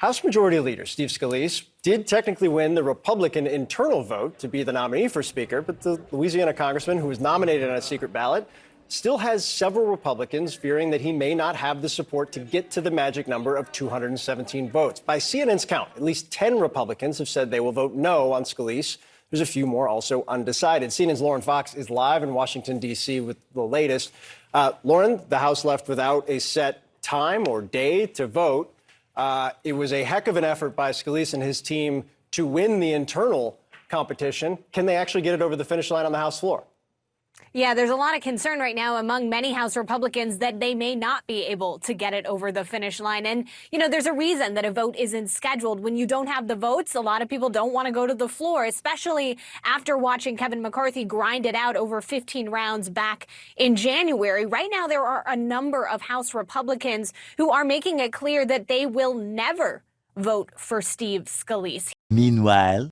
House Majority Leader Steve Scalise did technically win the Republican internal vote to be the nominee for Speaker, but the Louisiana congressman who was nominated on a secret ballot still has several Republicans fearing that he may not have the support to get to the magic number of 217 votes. By CNN's count, at least 10 Republicans have said they will vote no on Scalise. There's a few more also undecided. CNN's Lauren Fox is live in Washington, D.C. with the latest. Lauren, the House left without a set time or day to vote. It was a heck of an effort by Scalise and his team to win the internal competition. Can they actually get it over the finish line on the House floor? Yeah, there's a lot of concern right now among many House Republicans that they may not be able to get it over the finish line. And, you know, there's a reason that a vote isn't scheduled. When you don't have the votes, a lot of people don't want to go to the floor, especially after watching Kevin McCarthy grind it out over 15 rounds back in January. Right now, there are a number of House Republicans who are making it clear that they will never vote for Steve Scalise. Meanwhile,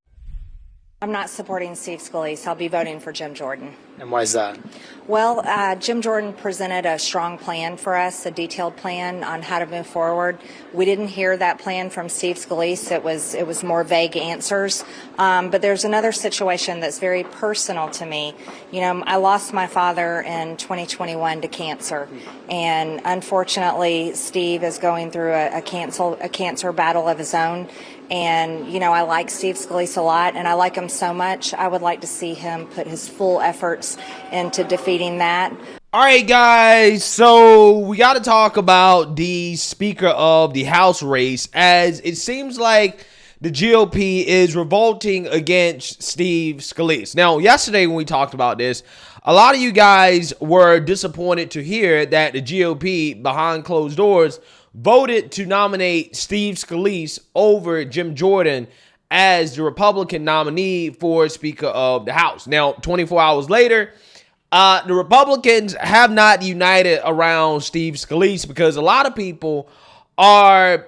I'm not supporting Steve Scalise. I'll be voting for Jim Jordan. And why is that? Well, Jim Jordan presented a strong plan for us, a detailed plan on how to move forward. We didn't hear that plan from Steve Scalise. It was more vague answers. But there's another situation that's very personal to me. You know, I lost my father in 2021 to cancer, and unfortunately, Steve is going through a cancer battle of his own. And, you know, I like Steve Scalise a lot, and I like him so much. I would like to see him put his full efforts into defeating that. all right, guys, so we got to talk about the Speaker of the House race, as it seems like the GOP is revolting against Steve Scalise. Now, yesterday when we talked about this, a lot of you guys were disappointed to hear that the GOP, behind closed doors, voted to nominate Steve Scalise over Jim Jordan as the Republican nominee for Speaker of the House. Now, 24 hours later, the Republicans have not united around Steve Scalise because a lot of people are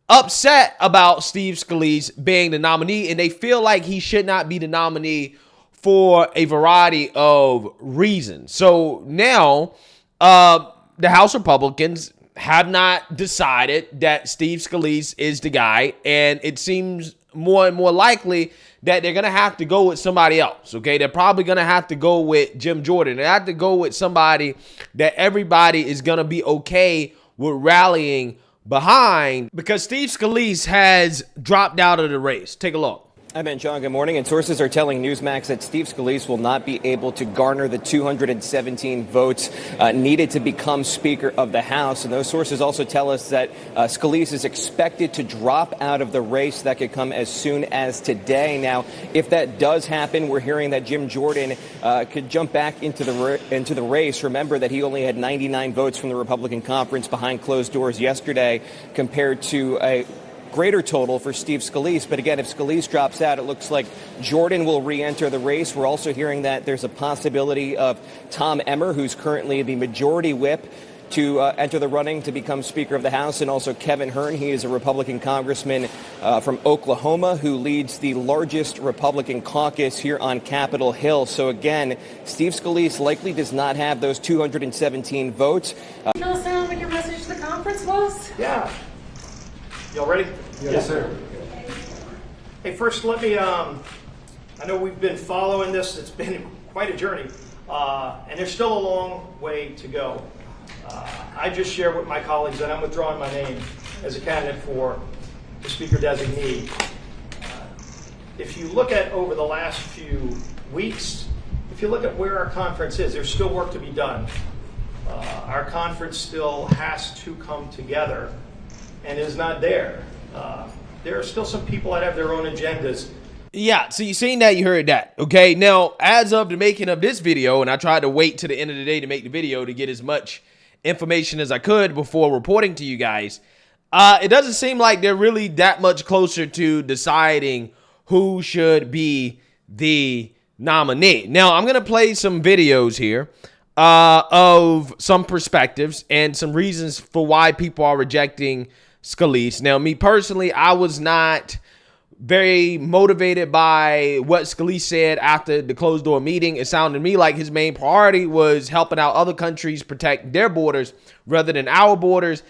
upset about Steve Scalise being the nominee, and they feel like he should not be the nominee for a variety of reasons. So now the House Republicans have not decided that Steve Scalise is the guy, and it seems more and more likely that they're going to have to go with somebody else, okay? They're probably going to have to go with Jim Jordan. They have to go with somebody that everybody is going to be okay with rallying behind, because Steve Scalise has dropped out of the race. Take a look. Hi, Ben, John. Good morning. And sources are telling Newsmax that Steve Scalise will not be able to garner the 217 votes needed to become Speaker of the House. And those sources also tell us that Scalise is expected to drop out of the race. That could come as soon as today. Now, if that does happen, we're hearing that Jim Jordan could jump back into the race. Remember that he only had 99 votes from the Republican conference behind closed doors yesterday, compared to a greater total for Steve Scalise. But again, if Scalise drops out, it looks like Jordan will re-enter the race. We're also hearing that there's a possibility of Tom Emmer, who's currently the majority whip, to enter the running to become Speaker of the House, and also Kevin Hern. He is a Republican congressman from Oklahoma who leads the largest Republican caucus here on Capitol Hill. So again, Steve Scalise likely does not have those 217 votes. You know, Sam, what your message to the conference was? Yeah. Y'all ready? Yes, sir. Hey, first, let me, I know we've been following this. It's been quite a journey, and there's still a long way to go. I just shared with my colleagues that I'm withdrawing my name as a candidate for the Speaker designee. If you look at over the last few weeks, if you look at where our conference is, there's still work to be done. Our conference still has to come together and is not there. There are still some people that have their own agendas. Yeah, so you seen that, you heard that. Okay, now, as of the making of this video, and I tried to wait to the end of the day to make the video to get as much information as I could before reporting to you guys, it doesn't seem like they're really that much closer to deciding who should be the nominee. Now, I'm going to play some videos here of some perspectives and some reasons for why people are rejecting Scalise. Now, me personally, I was not very motivated by what Scalise said after the closed door meeting. It sounded to me like his main priority was helping out other countries protect their borders rather than our borders.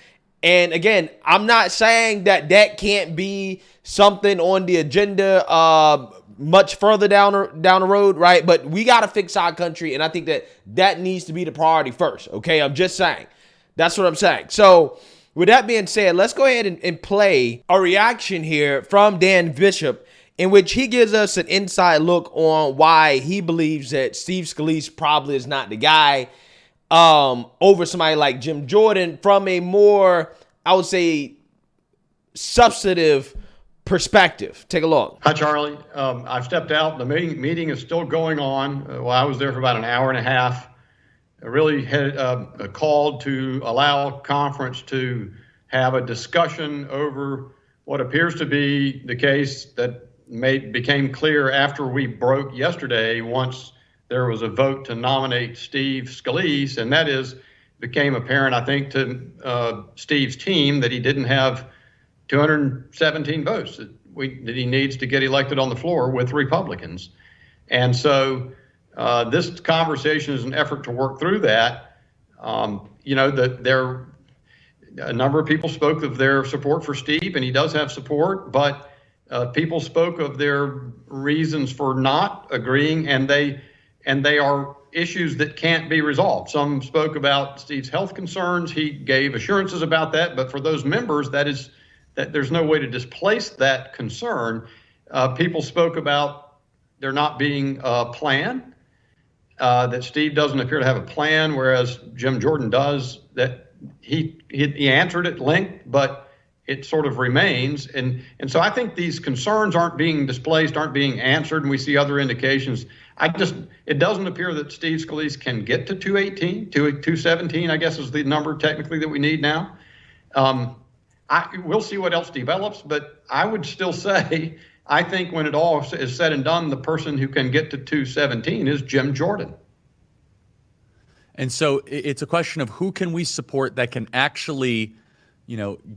And again, I'm not saying that can't be something on the agenda much further down the road, right? But we got to fix our country, and I think that needs to be the priority first, okay? I'm just saying. That's what I'm saying. So with that being said, let's go ahead and play a reaction here from Dan Bishop, in which he gives us an inside look on why he believes that Steve Scalise probably is not the guy over somebody like Jim Jordan from a more, I would say, substantive perspective. Take a look. Hi, Charlie. I've stepped out. The meeting is still going on. Well, I was there for about an hour and a half. I really had called to allow conference to have a discussion over what appears to be the case that became clear after we broke yesterday once there was a vote to nominate Steve Scalise, and that became apparent, I think, to Steve's team that he didn't have 217 votes that he needs to get elected on the floor with Republicans. And so this conversation is an effort to work through that. A number of people spoke of their support for Steve, and he does have support, but people spoke of their reasons for not agreeing, and they are issues that can't be resolved. Some spoke about Steve's health concerns. He gave assurances about that, but for those members, that there's no way to displace that concern. People spoke about there not being a plan, that Steve doesn't appear to have a plan, whereas Jim Jordan does. That he answered at length, but it sort of remains. And so I think these concerns aren't being displaced, aren't being answered, and we see other indications. It doesn't appear that Steve Scalise can get to 217, I guess is the number technically that we need now. We'll see what else develops, but I would still say, I think when it all is said and done, the person who can get to 217 is Jim Jordan. And so it's a question of who can we support that can actually,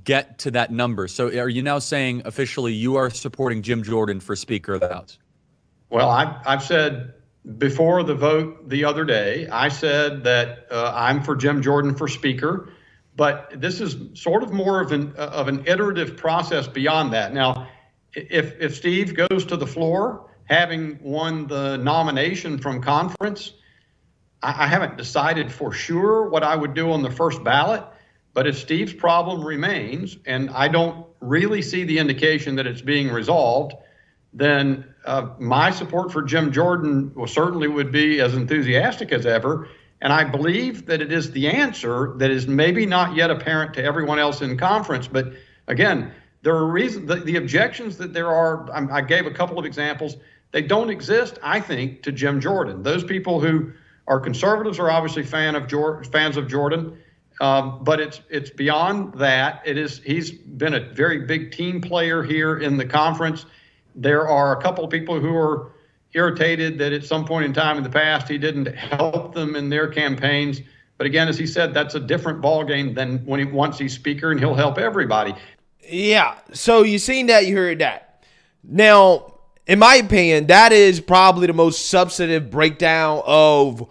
get to that number. So are you now saying officially you are supporting Jim Jordan for Speaker of the House? Well, I've said before the vote the other day, I said that I'm for Jim Jordan for Speaker, but this is sort of more of an iterative process beyond that. Now, if Steve goes to the floor, having won the nomination from conference, I haven't decided for sure what I would do on the first ballot, but if Steve's problem remains, and I don't really see the indication that it's being resolved, then my support for Jim Jordan certainly would be as enthusiastic as ever. And I believe that it is the answer that is maybe not yet apparent to everyone else in conference. But again, there are reasons, the objections that there are, I gave a couple of examples, they don't exist, I think, to Jim Jordan. Those people who are conservatives are obviously fans of Jordan, but it's beyond that. He's been a very big team player here in the conference. There are a couple of people who are irritated that at some point in time in the past he didn't help them in their campaigns. But again, as he said, that's a different ballgame than once he's Speaker, and he'll help everybody. Yeah, so you seen that, you heard that. Now, in my opinion, that is probably the most substantive breakdown of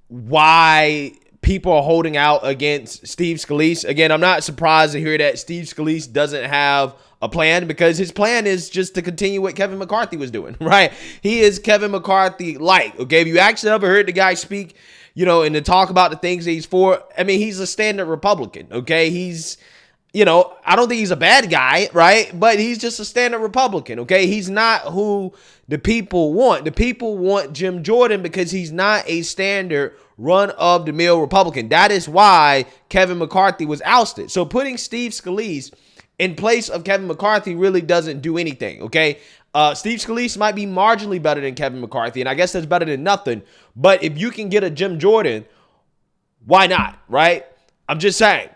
why people are holding out against Steve Scalise. Again, I'm not surprised to hear that Steve Scalise doesn't have a plan, because his plan is just to continue what Kevin McCarthy was doing, right? He is Kevin McCarthy-like, okay? If you actually ever heard the guy speak, and to talk about the things that he's for, I mean, he's a standard Republican, okay? He's, I don't think he's a bad guy, right? But he's just a standard Republican, okay? He's not who the people want. The people want Jim Jordan because he's not a standard run-of-the-mill Republican. That is why Kevin McCarthy was ousted. So putting Steve Scalise in place of Kevin McCarthy really doesn't do anything, okay? Steve Scalise might be marginally better than Kevin McCarthy, and I guess that's better than nothing. But if you can get a Jim Jordan, why not, right? I'm just saying.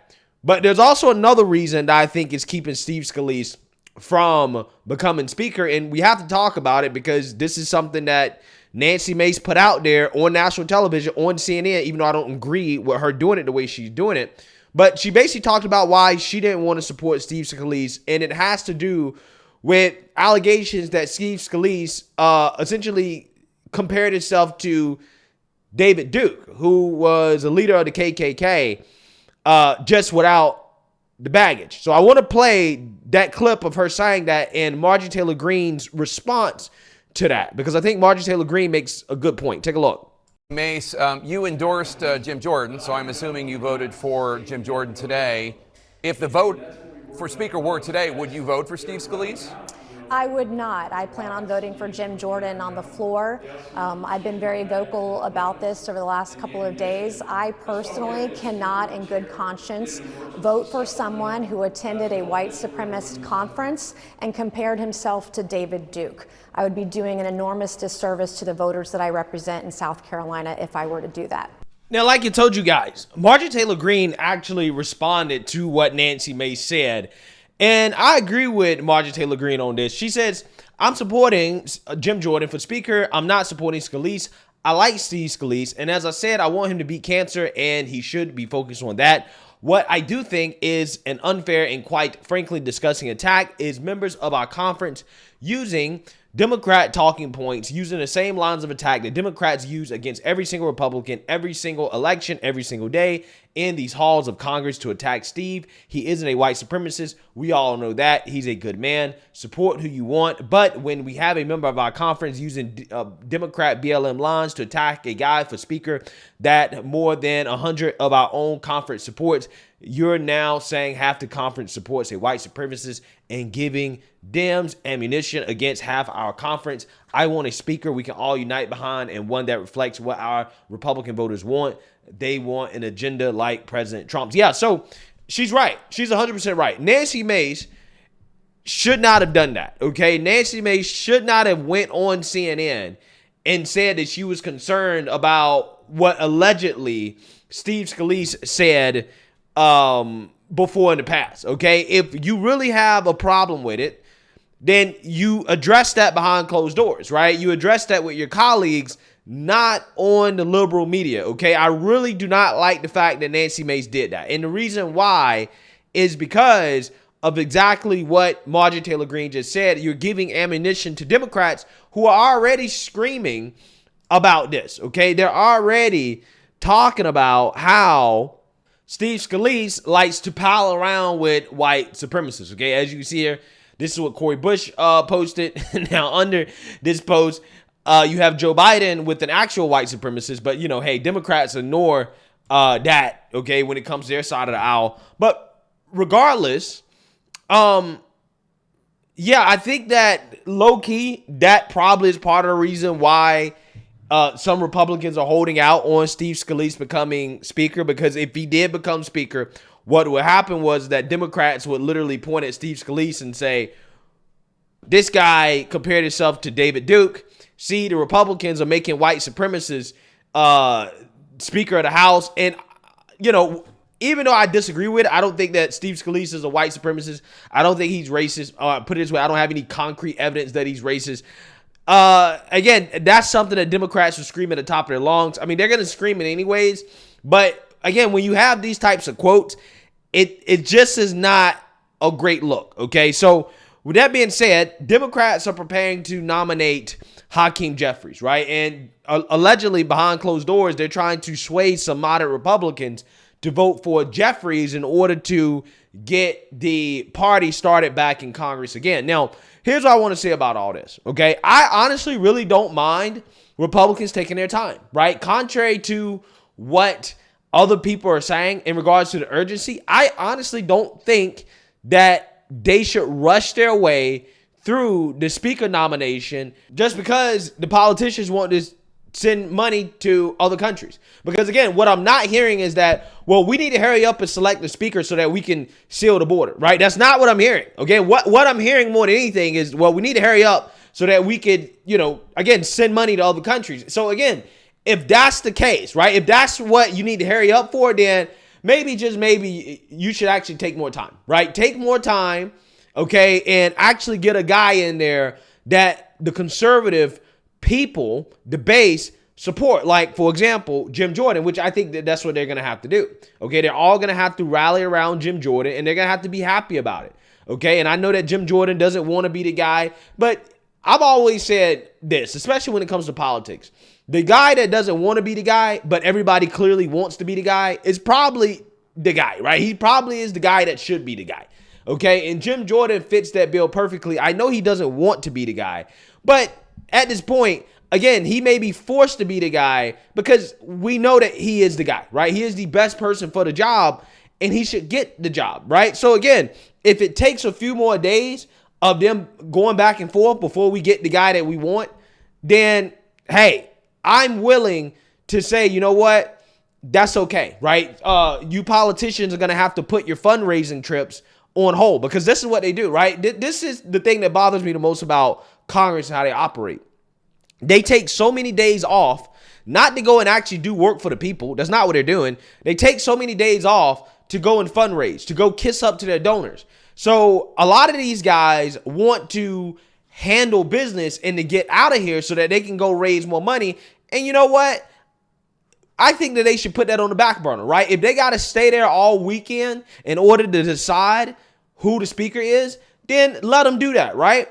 But there's also another reason that I think is keeping Steve Scalise from becoming Speaker, and we have to talk about it because this is something that Nancy Mace put out there on national television, on CNN, even though I don't agree with her doing it the way she's doing it. But she basically talked about why she didn't want to support Steve Scalise, and it has to do with allegations that Steve Scalise essentially compared himself to David Duke, who was a leader of the KKK, just without the baggage. So I want to play that clip of her saying that and Marjorie Taylor Greene's response to that, because I think Marjorie Taylor Greene makes a good point. Take a look. Mace, you endorsed Jim Jordan, so I'm assuming you voted for Jim Jordan today. If the vote for Speaker were today, would you vote for Steve Scalise? I would not. I plan on voting for Jim Jordan on the floor. I've been very vocal about this over the last couple of days. I personally cannot, in good conscience, vote for someone who attended a white supremacist conference and compared himself to David Duke. I would be doing an enormous disservice to the voters that I represent in South Carolina if I were to do that. Now, like I told you guys, Marjorie Taylor Greene actually responded to what Nancy Mace said. And I agree with Marjorie Taylor Greene on this. She says, I'm supporting Jim Jordan for Speaker. I'm not supporting Scalise. I like Steve Scalise. And as I said, I want him to beat cancer, and he should be focused on that. What I do think is an unfair and quite frankly disgusting attack is members of our conference using Democrat talking points, using the same lines of attack that Democrats use against every single Republican, every single election, every single day in these halls of Congress to attack Steve. He isn't a white supremacist. We all know that. He's a good man. Support who you want. But when we have a member of our conference using Democrat BLM lines to attack a guy for Speaker that more than 100 of our own conference supports, you're now saying half the conference supports a white supremacist and giving Dems ammunition against half our conference. I want a speaker we can all unite behind, and one that reflects what our Republican voters want. They want an agenda like President Trump's. Yeah, so she's right. She's 100% right. Nancy Mace should not have done that, okay? Nancy Mace should not have went on CNN and said that she was concerned about what allegedly Steve Scalise said before in the past, okay? If you really have a problem with it, then you address that behind closed doors, right? You address that with your colleagues, not on the liberal media, okay? I really do not like the fact that Nancy Mace did that. And the reason why is because of exactly what Marjorie Taylor Greene just said. You're giving ammunition to Democrats who are already screaming about this, okay? They're already talking about how Steve Scalise likes to pile around with white supremacists, okay? As you can see here, this is what Cori Bush posted. Now, under this post, you have Joe Biden with an actual white supremacist, but, you know, hey, Democrats ignore that, okay, when it comes to their side of the aisle. But regardless, yeah, I think that low-key, that probably is part of the reason why some Republicans are holding out on Steve Scalise becoming Speaker, because if he did become Speaker, what would happen was that Democrats would literally point at Steve Scalise and say, this guy compared himself to David Duke. See, the Republicans are making white supremacists Speaker of the House. And, you know, even though I disagree with it, I don't think that Steve Scalise is a white supremacist. I don't think he's racist. Put it this way, I don't have any concrete evidence that he's racist. Again, that's something that Democrats will scream at the top of their lungs. I mean, they're going to scream it anyways. But again, when you have these types of quotes, it just is not a great look. Okay, so with that being said, Democrats are preparing to nominate Hakeem Jeffries, right? And allegedly behind closed doors, they're trying to sway some moderate Republicans to vote for Jeffries in order to get the party started back in Congress again. Now, here's what I want to say about all this, okay? I honestly really don't mind Republicans taking their time, right? Contrary to what other people are saying in regards to the urgency, I honestly don't think that they should rush their way through the Speaker nomination just because the politicians want to send money to other countries. Because again, what I'm not hearing is that, well, we need to hurry up and select the Speaker so that we can seal the border, right? That's not what I'm hearing, okay? What I'm hearing more than anything is, well, we need to hurry up so that we could, you know, again, send money to other countries. So again, if that's the case, right, if that's what you need to hurry up for, then maybe, just maybe, you should actually take more time, right? Take more time, okay, and actually get a guy in there that the conservative people, the base, support. Like, for example, Jim Jordan, which I think that that's what they're going to have to do, okay? They're all going to have to rally around Jim Jordan, and they're going to have to be happy about it, okay? And I know that Jim Jordan doesn't want to be the guy, but I've always said this, especially when it comes to politics. The guy that doesn't want to be the guy, but everybody clearly wants to be the guy, is probably the guy, right? He probably is the guy that should be the guy. Okay, and Jim Jordan fits that bill perfectly. I know he doesn't want to be the guy, but at this point, again, he may be forced to be the guy because we know that he is the guy, right? He is the best person for the job, and he should get the job, right? So again, if it takes a few more days of them going back and forth before we get the guy that we want, then, hey, I'm willing to say, you know what? That's okay, right? You politicians are going to have to put your fundraising trips on hold because this is what they do, right? This is the thing that bothers me the most about Congress and how they operate. They take so many days off not to go and actually do work for the people. That's not what they're doing. They take so many days off to go and fundraise, to go kiss up to their donors. So a lot of these guys want to handle business and to get out of here so that they can go raise more money. And you know what? I think that they should put that on the back burner, right? If they got to stay there all weekend in order to decide who the speaker is, then let them do that, right?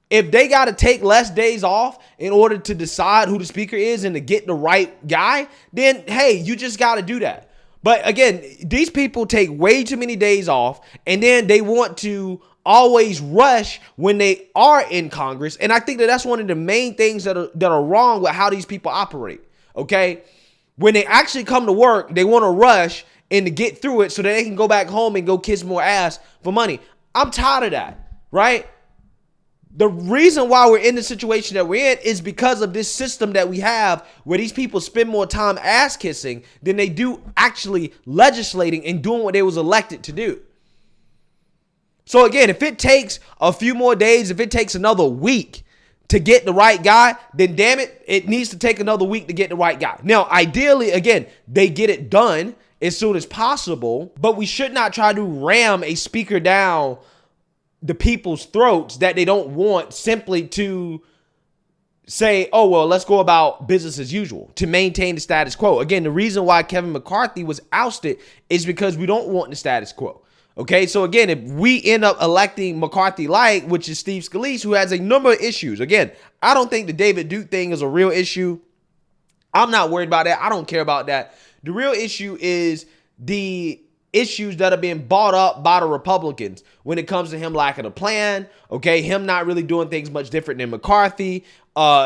If they got to take less days off in order to decide who the speaker is and to get the right guy, then, hey, you just got to do that. But again, these people take way too many days off, and then they want to always rush when they are in Congress. And I think that that's one of the main things that are wrong with how these people operate, okay? When they actually come to work, they want to rush and to get through it so that they can go back home and go kiss more ass for money. I'm tired of that, right? The reason why we're in the situation that we're in is because of this system that we have where these people spend more time ass kissing than they do actually legislating and doing what they was elected to do. So again, if it takes a few more days, if it takes another week to get the right guy, then damn it, it needs to take another week to get the right guy. Now, ideally, again, they get it done as soon as possible, but we should not try to ram a speaker down the people's throats that they don't want simply to say, oh, well, let's go about business as usual to maintain the status quo. Again, the reason why Kevin McCarthy was ousted is because we don't want the status quo. Okay, so again, if we end up electing McCarthy-like, which is Steve Scalise, who has a number of issues. Again, I don't think the David Duke thing is a real issue. I'm not worried about that. I don't care about that. The real issue is the issues that are being bought up by the Republicans when it comes to him lacking a plan, okay, him not really doing things much different than McCarthy,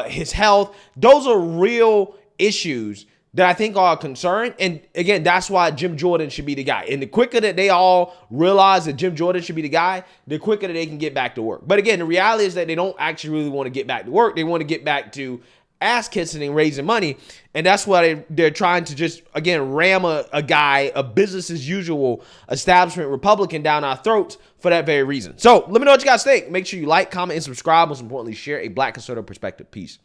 his health. Those are real issues that I think are a concern. And again, that's why Jim Jordan should be the guy. And the quicker that they all realize that Jim Jordan should be the guy, the quicker that they can get back to work. But again, the reality is that they don't actually really want to get back to work. They want to get back to ass kissing and raising money. And that's why they're trying to just, again, ram a guy, a business as usual establishment Republican down our throats for that very reason. So let me know what you guys think. Make sure you like, comment, and subscribe. Most importantly, share a Black conservative perspective. Peace.